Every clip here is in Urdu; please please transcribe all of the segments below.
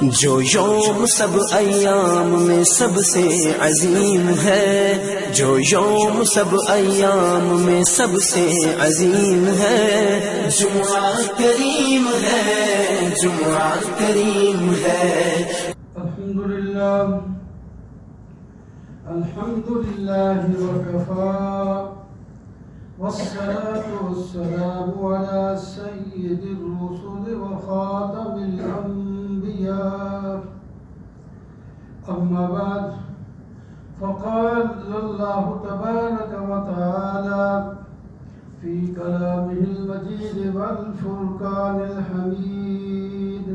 جو یوم سب ایام میں سب سے عظیم ہے، جو یوم سب ایام میں سب سے عظیم ہے، جمعہ کریم ہے، جمعہ کریم ہے۔ الحمدللہ وکفا والصلاة والسلام على سید الرسل وخاتم الانبیاء، اما بعد فقال اللہ تبارک وتعالی فی کلامہ المجید والفرقان الحمید،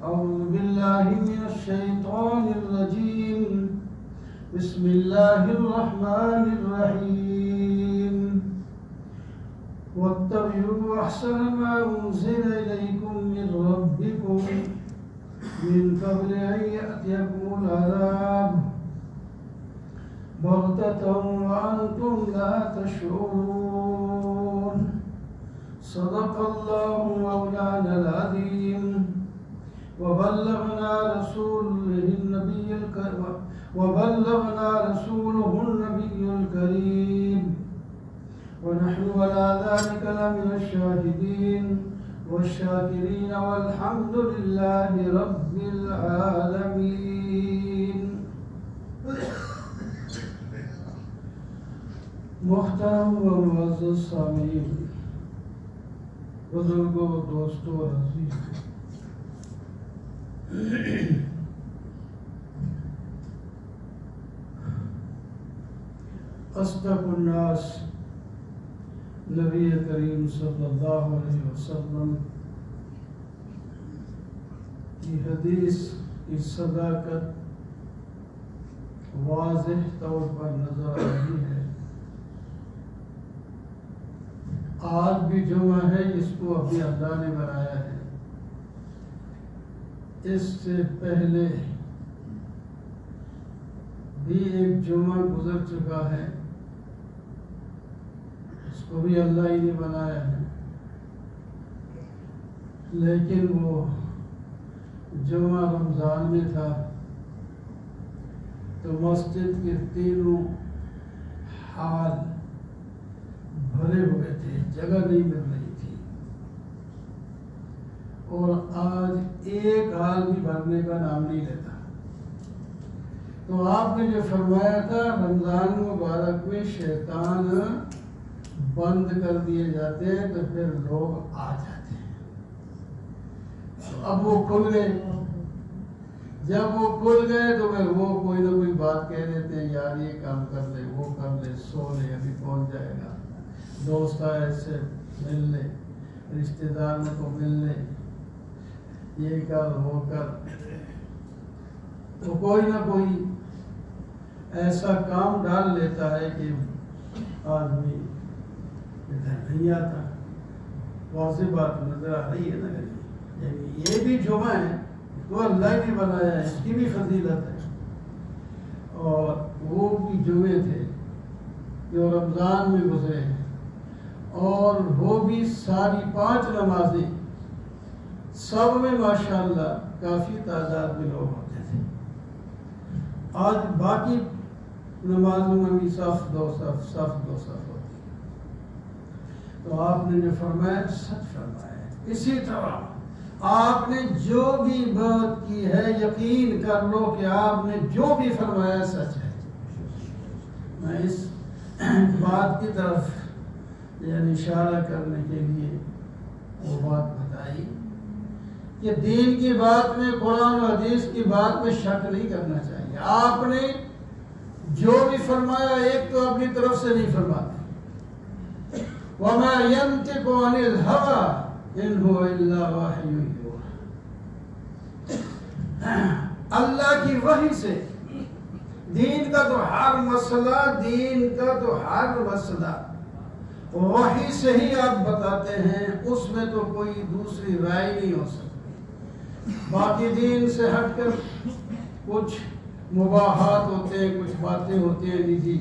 اعوذ باللہ من الشیطان الرجیم، بسم اللہ الرحمن الرحیم، واتبعوا احسن ما انزل الیکم من ربکم من قبل ان یأتیکم العذاب بغتة وانتم لا تشعرون، صدق اللہ مولانا العظیم، وبلغنا رسوله النبي الكريم، ونحن على ذلك لمن الشاهدين والشاكرين، والحمد لله رب العالمين۔ محترم و معزز سامعین، بزرگوں، دوستوں اور عزیز، اصدق الناس نبی کریم صلی اللہ علیہ وسلم کی حدیث کی صداقت واضح طور پر نظر آتی ہے۔ آج بھی جمعہ ہے، اس کو ابھی اللہ نے بنایا ہے۔ اس سے پہلے بھی ایک جمعہ گزر چکا ہے، اس کو بھی اللہ ہی نے بنایا ہے، لیکن وہ جمعہ رمضان میں تھا تو مسجد کے تینوں حال بھرے ہوئے تھے، جگہ نہیں مل رہی تھی، اور آج ایک حال بھی بھرنے کا نام نہیں لیتا۔ تو آپ نے جو فرمایا تھا رمضان مبارک میں شیطان بند کر دیے جاتے ہیں تو پھر لوگ آ جاتے ہیں، اب وہ کھل گئے، جب وہ کھل گئے تو پھر وہ کوئی نہ کوئی بات کہہ دیتے ہیں، یار یہ کام کر لے، وہ کر لے، سو لے، ابھی پہنچ جائے گا، دوست آئے سے مل لے، رشتے داروں کو مل لے، یہ کر وہ کر، تو کوئی نہ کوئی ایسا کام ڈال لیتا ہے کہ آدمی ادھر نہیں آتا۔ واضح بات نظر آ رہی ہے نا، یعنی یہ بھی جمعہ ہے تو اللہ نے بنایا ہے، اس کی بھی فضیلت ہے، اور وہ بھی جمعے تھے جو رمضان میں گزرے ہیں، اور وہ بھی ساری 5 نمازیں، سب میں ماشاءاللہ کافی تعداد میں لوگ ہوتے تھے۔ آج باقی نمازوں میں بھی صف دو صف ہوتی ہے۔ تو آپ نے جو فرمایا سچ فرمایا ہے۔ اسی طرح آپ نے جو بھی بات کی ہے یقین کر لو کہ آپ نے جو بھی فرمایا سچ ہے۔ میں اس بات کی طرف یعنی اشارہ کرنے کے لیے وہ بات بتائی کہ دین کی بات میں، قرآن و حدیث کی بات میں شک نہیں کرنا چاہیے۔ آپ نے جو بھی فرمایا ایک تو اپنی طرف سے نہیں فرماتے، وَمَا يَنْطِقُ عَنِ الْهَوَىٰ إِنْ هُوَ إِلَّا وَحْيٌ يُوحَىٰ۔ اللہ کی وحی سے دین کا تو ہر مسئلہ وحی سے ہی آپ بتاتے ہیں، اس میں تو کوئی دوسری رائے نہیں ہو سکتی۔ باقی دین سے ہٹ کر کچھ مباحات ہوتے ہیں، کچھ باتیں ہوتی ہیں نجی،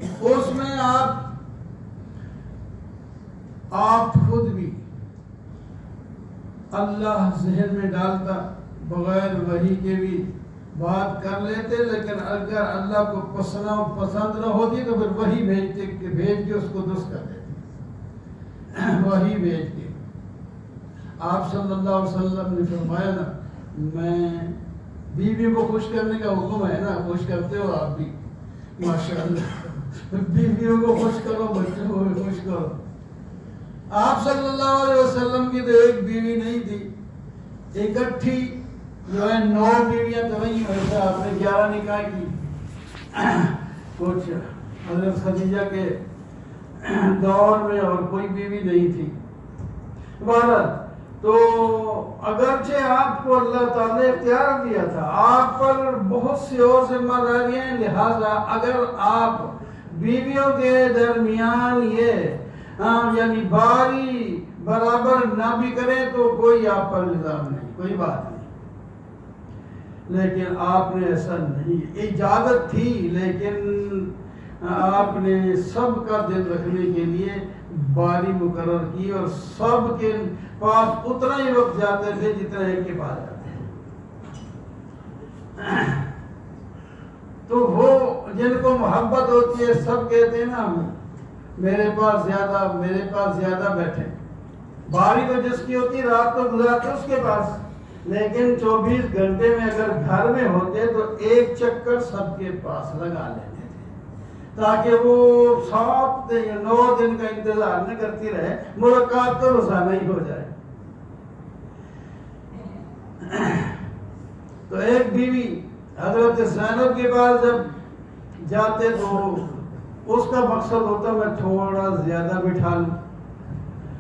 اس میں آپ خود بھی اللہ ذہن میں ڈالتا، بغیر وحی کے بھی بات کر لیتے، لیکن اگر اللہ کو پسند نہ ہوتی تو پھر وحی بھیج کے اس کو درست کر دیتے، وحی بھیج کے۔ آپ صلی اللہ علیہ وسلم نے فرمایا نا، میں بیوی کو خوش کرنے کا حکم ہے نا، خوش کرتے ہو آپ بھی ماشاءاللہ، بیویوں کو خوش کرو، بچوں کو بھی خوش کرو۔ آپ صلی اللہ علیہ وسلم کی تو ایک بیوی نہیں تھی، اکٹھی جو ہے 9 بیویاں تو نہیں، ویسا آپ نے 11 نکاح کی، کچھ حضرت خدیجہ کے دور میں اور کوئی بیوی نہیں تھی۔ بہرحال تو اگرچہ آپ کو اللہ تعالیٰ نے اختیار دیا تھا، آپ پر بہت سی اور ذمہ داریاں ہیں، لہٰذا اگر آپ بیویوں کے درمیان یہ یعنی باری برابر نہ بھی کریں تو کوئی آپ پر الزام نہیں، کوئی بات نہیں۔ لیکن آپ نے ایسا نہیں، اجازت تھی لیکن آپ نے سب کا دل رکھنے کے لیے باری مقرر کی، اور سب کے پاس اتنا ہی وقت جاتے تھے جتنا ایک کے پاس جاتے ہیں۔ تو وہ جن کو محبت ہوتی ہے سب کہتے ہیں نا میرے پاس زیادہ بیٹھے، باری تو جس کی ہوتی رات تو گزارتے اس کے پاس، لیکن 24 گھنٹے میں اگر گھر میں ہوتے تو ایک چکر سب کے پاس لگا لیتے تھے، تاکہ وہ 7 یا 9 دن کا انتظار نہ کرتی رہے، ملاقات تو روزانہ ہی ہو جائے۔ تو ایک بیوی حضرت زینب کے پاس جب جاتے تو اس کا مقصد ہوتا میں تھوڑا زیادہ بٹھا لوں،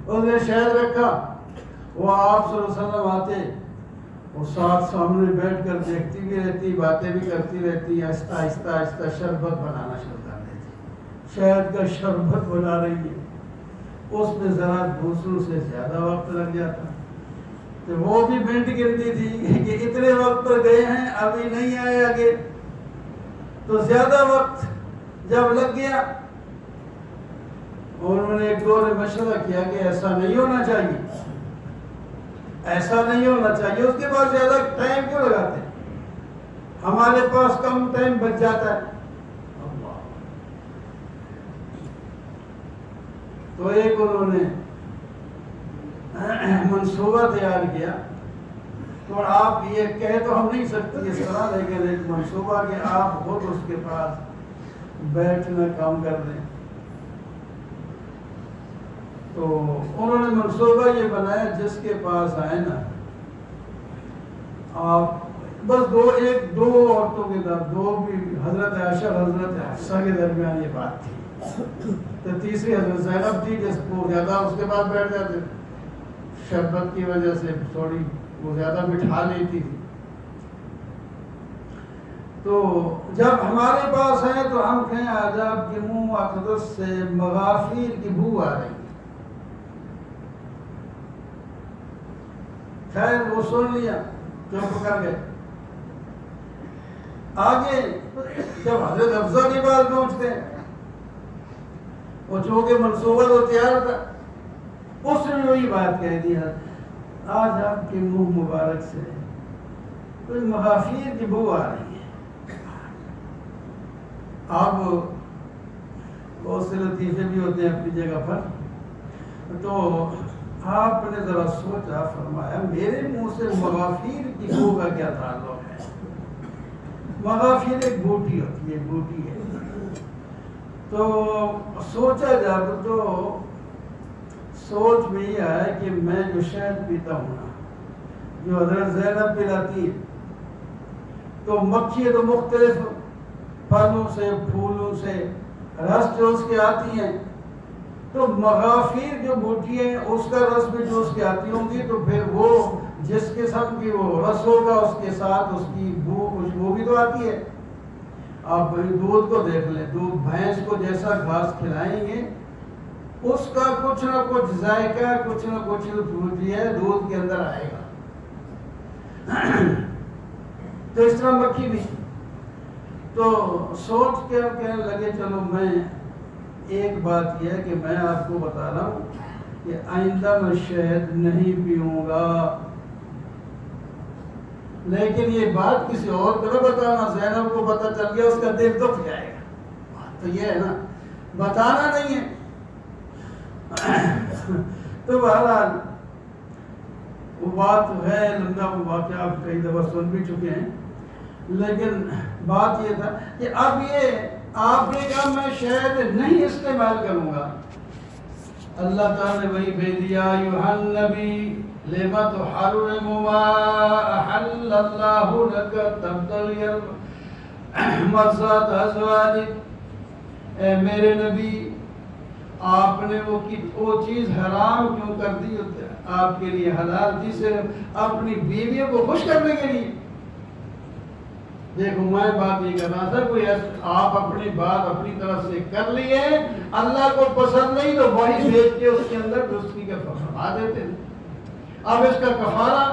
اس نے شہد رکھا، وہ آپ صلی اللہ علیہ وسلم آتے، وہ ساتھ سامنے بیٹھ کر دیکھتی بھی رہتی، باتیں بھی کرتی رہتی، آہستہ آہستہ شربت بنانا شروع کر دیتی، شہد کا شربت بنا رہی ہے، اس میں ذرا دوسروں سے زیادہ وقت لگ جاتا، تو وہ بھی منٹ گنتی تھی کہ اتنے وقت پر گئے ہیں ابھی نہیں آئے آگے، تو زیادہ وقت جب لگ گیا انہوں نے ایک دور مشورہ کیا کہ ایسا نہیں ہونا چاہیے، ایسا نہیں ہونا چاہیے، اس کے بعد زیادہ ٹائم کیوں لگاتے ہیں، ہمارے پاس کم ٹائم بچ جاتا ہے۔ تو ایک انہوں نے منصوبہ تیار کیا، تو آپ یہ کہہ تو ہم نہیں سکتے اس طرح، لیکن ایک منصوبہ کہ آپ خود اس کے پاس بیٹھنا کام کر دیں۔ تو انہوں نے منصوبہ یہ بنایا جس کے پاس آئے نا آپ بس دو عورتوں کے ساتھ، دو بھی حضرت عائشہ اور حضرت حفصہ کے درمیان یہ بات تھی، تو تیسری حضرت زینب تھی جس کو زیادہ اس کے پاس بیٹھ جاتے، شربت کی وجہ سے تھوڑی وہ زیادہ بٹھا لیتی تھی۔ تو جب ہمارے پاس ہے تو ہم کہیں آج آپ کے منہ اقدس سے مغافیر کی بو آ رہی ہے، خیر وہ سن لیا، چپ کر گئے۔ آگے جب حضرت افضل کی بات پہنچتے ہیں، وہ چونکہ منصوبہ تو تیار تھا، اس نے وہی بات کہہ دیا، آج آپ کے منہ مبارک سے کوئی مغافیر کی بو آ رہی ہے۔ اب بہت سے لطیفے بھی ہوتے ہیں اپنی جگہ پر، تو آپ نے ذرا سوچا، فرمایا میرے منہ سے مغافیر کی بو کا کیا تعلق ہے؟ مغافیر ایک بوٹی ہوتی ہے، بوٹی ہے۔ تو سوچا جب تو سوچ میں یہ آیا کہ میں جو شہد پیتا ہوں نا، جو حضرت زینب پلاتی ہے، تو مکھیاں تو مختلف پھلوں سے، پھولوں سے، رس جو اس کے آتی ہیں، تو مغافیر جو بوٹی ہے اس کا رس بھی جو اس کے آتی ہوں گی، تو پھر وہ جس قسم کی وہ رس ہوگا اس کے ساتھ اس کی بو خوشبو بھی تو آتی ہے۔ آپ دودھ کو دیکھ لیں، دودھ بھینس کو جیسا گھاس کھلائیں گے اس کا کچھ نہ کچھ ذائقہ، کچھ نہ کچھ جو ہے دودھ کے اندر آئے گا۔ تو اس طرح مکھی بھی، تو سوچ کر کہنے لگے چلو میں ایک بات یہ ہے کہ میں آپ کو بتا رہا ہوں کہ آئندہ میں شہد نہیں پیوں گا، لیکن یہ بات کسی اور کو نہ بتانا، زینب کو پتہ چل گیا اس کا دل دکھ جائے گا، تو یہ ہے نا، بتانا نہیں ہے۔ تو بہرحال وہ بات ہے لمبا، وہ واقعہ آپ کئی دفعہ سن بھی چکے ہیں، لیکن بات یہ تھا کہ اب یہ آپ نے کہا میں شہد نہیں استعمال کروں گا، اللہ تعالیٰ نے وہی بھیج دیا ایھا النبی لم تحرم ما احل اللہ لک تبتغی مرضات ازواجک، اے میرے نبی آپ نے وہ چیز حرام کیوں کر دی آپ کے لیے حلال تھی صرف اپنی بیویوں کو خوش کرنے کے لیے۔ دیکھو میں بات یہ کر رہا تھا، کوئی آپ اپنی بات اپنی طرف سے کر لیے، اللہ کو پسند نہیں تو وہی بھیج کے اس کے اندر درستی کا فرما دیتے ہیں۔ اب اس کا کفارہ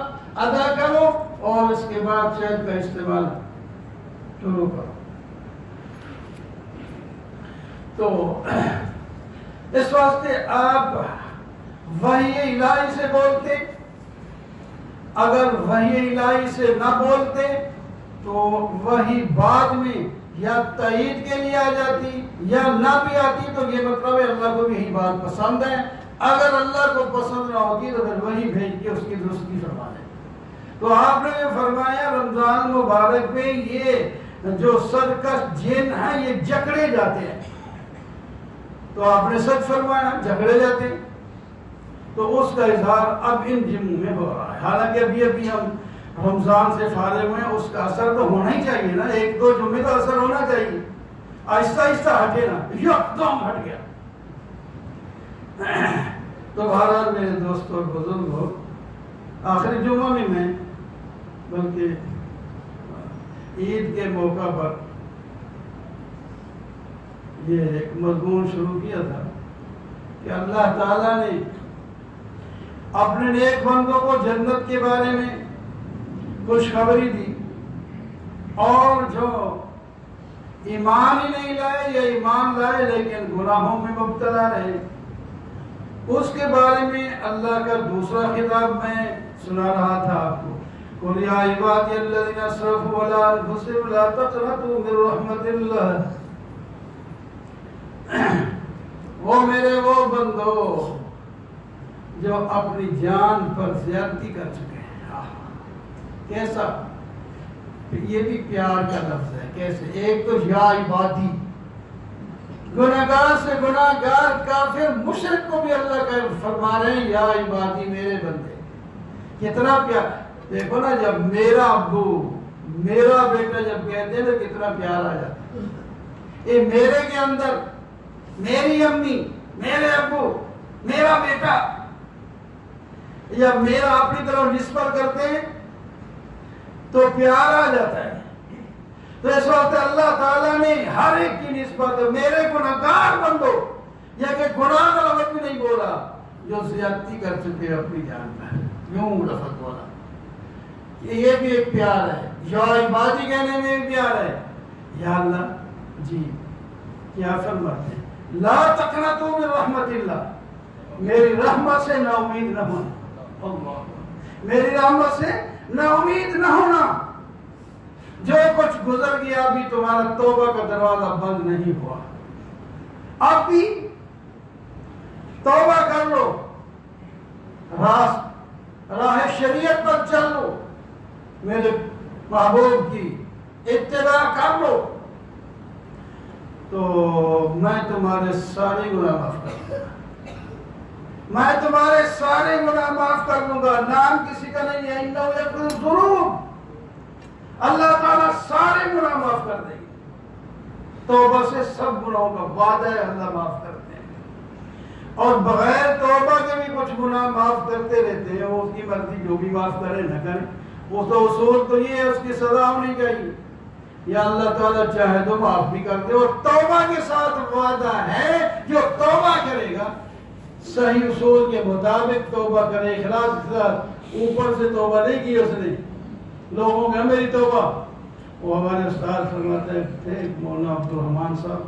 ادا کرو اور اس کے بعد شہد کا استعمال شروع کرو۔ تو اس واسطے آپ وحی الہی سے بولتے، اگر وحی الہی سے نہ بولتے تو وہی بعد میں یا تائید کے لیے آ جاتی یا نہ بھی آتی، تو یہ مطلب ہے اللہ کو بھی یہی بات پسند ہے، اگر اللہ کو پسند نہ ہوتی تو پھر وہی بھیج کے اس کی درستی فرما دیں۔ تو آپ نے یہ فرمایا رمضان مبارک میں یہ جو سرکش جن ہیں یہ جکڑے جاتے ہیں، تو آپ نے سچ فرمایا جھگڑے جاتے، تو اس کا اظہار اب ان جنوں میں ہو رہا ہے۔ حالانکہ ابھی ہم رمضان سے فارغ ہوئے ہیں، اس کا اثر تو ہونا ہی چاہیے نا، ایک دو جمعے تو اثر ہونا چاہیے، آہستہ آہستہ ہٹے نا، یکدم ہٹ گیا۔ تو بہرحال میرے دوست اور بزرگوں، آخری جمعہ میں بلکہ عید کے موقع پر یہ ایک مضمون شروع کیا تھا کہ اللہ تعالیٰ نے اپنے نیک بندوں کو جنت کے بارے میں خوشخبری دی، اور جو ایمان ہی نہیں لائے یا ایمان لائے لیکن گناہوں میں مبتلا رہے، اس کے بارے میں اللہ کا دوسرا خطاب میں سنا رہا تھا آپ کو، قُلْ يَا عِبَادِيَ الَّذِينَ أَسْرَفُوا عَلَىٰ أَنفُسِهِمْ لَا تَقْنَطُوا مِن رَحْمَتِ اللَّهِ، وہ میرے وہ بندو جو اپنی جان پر زیادتی کر چکے ہیں۔ کیسا؟ یہ بھی پیار کا لفظ ہے، کیسے؟ ایک تو یا عبادی، گناہگار سے گناہگار کافر مشرک کو بھی اللہ کا فرما رہے ہیں یا عبادی میرے بندے، کتنا پیار۔ دیکھو نا جب میرا ابو میرا بیٹا جب کہتے ہیں تو کتنا پیار آ جاتا ہے۔ یہ میرے کے اندر میری امی میرے ابو میرا بیٹا یا میرا اپنی طرف نسبت کرتے ہیں تو پیار آ جاتا ہے۔ تو اس وقت اللہ تعالیٰ نے ہر ایک کی نسبت میرے گناہگار بندو، یا کہ گناہ کا لفظ بھی نہیں بولا، جو زیادتی کر چکے اپنی جان پر، یوں لفظ بولا، یہ بھی ایک پیار ہے۔ یا عبادی کہنے میں بھی پیار ہے۔ یا اللہ جی کیا فرماتے ہیں، لا تقنطوا من رحمت اللہ، میری رحمت سے نا امید نہ ہونا، اللہ میری رحمت سے نا امید نہ ہونا، جو کچھ گزر گیا ابھی تمہارا توبہ کا دروازہ بند نہیں ہوا، اب بھی توبہ کر لو، راہ شریعت پر چل لو، میرے محبوب کی اتباع کر لو، تو میں تمہارے سارے گناہ معاف کر دوں گا، میں تمہارے سارے گناہ معاف کر دوں گا، نام کسی کا نہیں ہے، انہو یغفر الذنوب، اللہ تعالیٰ سارے گناہ معاف کر دیں گے، توبہ سے سب گناہوں کا وعدہ ہے، اللہ معاف کرتے ہیں، اور بغیر توبہ کے بھی کچھ گناہ معاف کرتے رہتے ہیں، وہ اس کی مرضی، جو بھی معاف کرے نہ کرے، وہ تو اصول تو یہ ہے، اس کی سزا ہونی چاہیے، یا اللہ تعالیٰ چاہے تو معاف بھی کرتے، اور توبہ کے ساتھ وعدہ ہے جو توبہ کرے گا صحیح اصول کے مطابق توبہ کرے، اخلاص اوپر سے توبہ نہیں کی اس نے، لوگوں میں میری توبہ، وہ ہمارے استاد فرماتے تھے مولانا عبد الرحمان صاحب،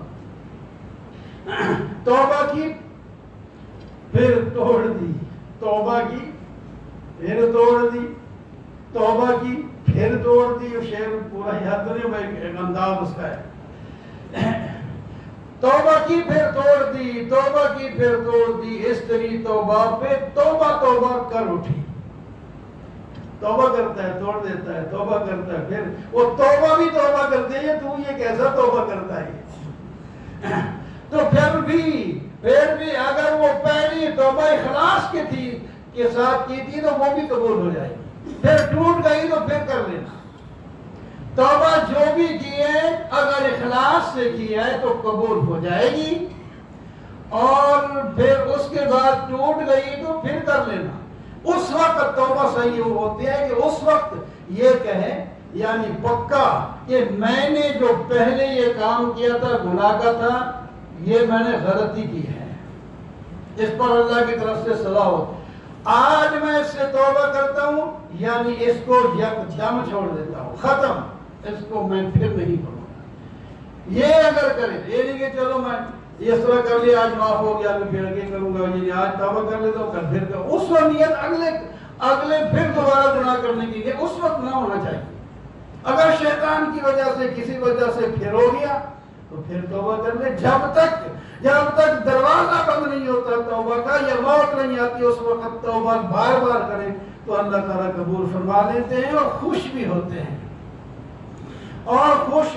توبہ کی پھر توڑ دی، توبہ کی پھر توڑ دی، توبہ کی پھر توڑ دی. وہ شعر پورا یاد تو نہیں، بھائی ایک انداز اس کا ہے. توبہ کی پھر توڑ دی، توبہ کی پھر توڑ دی، اس طرح توبہ پہ توبہ توبہ کر اٹھی. توبہ کرتا ہے توڑ دیتا ہے، توبہ کرتا ہے پھر وہ توبہ بھی توبہ کرتے ہیں. تو یہ کیسا توبہ کرتا ہے؟ تو پھر بھی اگر وہ پہلی توبہ اخلاص کی تھی کے ساتھ کی تھی تو وہ بھی قبول ہو جائے گی. پھر ٹوٹ گئی تو پھر کر لینا. توبہ جو بھی کی ہے اگر اخلاص سے کی ہے تو قبول ہو جائے گی، اور پھر اس کے بعد ٹوٹ گئی تو پھر کر لینا. اس وقت توبہ صحیح ہوتی ہے کہ اس وقت یہ کہے، یعنی پکا کہ میں نے جو پہلے یہ کام کیا تھا گناہ کا تھا، یہ میں نے غلطی کی ہے، اس پر اللہ کی طرف سے سزا ہو. آج میں اس سے توبہ کرتا ہوں، یعنی اس کو یکدم چھوڑ دیتا ہوں، ختم، اس کو میں پھر نہیں کروں گا. یہ اگر کرے، یہ نہیں کہ چلو میں اس طرح کر لیا آج معاف ہو گیا پھر آگے کروں گا، یعنی آج توبہ کر لیتا ہوں کل پھر کروں. اس وقت نیت اگلے پھر دوبارہ گناہ کرنے کی ہے اس وقت نہ ہونا چاہیے. اگر شیطان کی وجہ سے کسی وجہ سے پھر ہو گیا تو پھر توبہ کر لے. جب تک دروازہ بند نہیں ہوتا توبہ کا یا موت نہیں آتی اس وقت توبہ بار بار کرے تو اللہ تعالیٰ قبول فرما لیتے ہیں اور خوش بھی ہوتے ہیں. اور خوش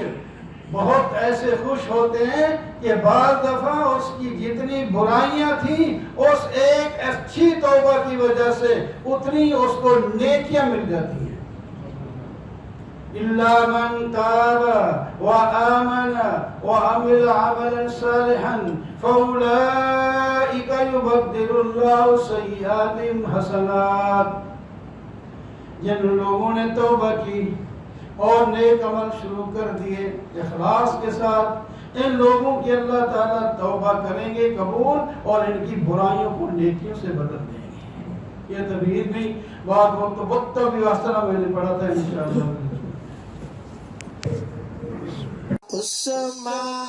بہت ایسے خوش ہوتے ہیں کہ بعض دفعہ اس کی جتنی برائیاں تھیں اس ایک اچھی توبہ کی وجہ سے اتنی اس کو نیکیاں مل جاتی ہیں. إِلَّا مَنْ تَابَ وَآمَنَ وَعَمِلَ عَمَلًا صَالِحًا فَأُولَئِكَ يُبَدِّلُ اللَّهُ سَيِّئَاتِهِمْ حَسَنَاتٍ. جن لوگوں نے توبہ کی اور نیک عمل شروع کر دیے اخلاص کے ساتھ، ان لوگوں کی اللہ تعالیٰ توبہ کریں گے قبول اور ان کی برائیوں کو نیکیوں سے بدل دیں گے. یہ تبیر نہیں، بات وقت بھی واسطہ میں نے پڑھا تھا انشاءاللہ. عثمانیہ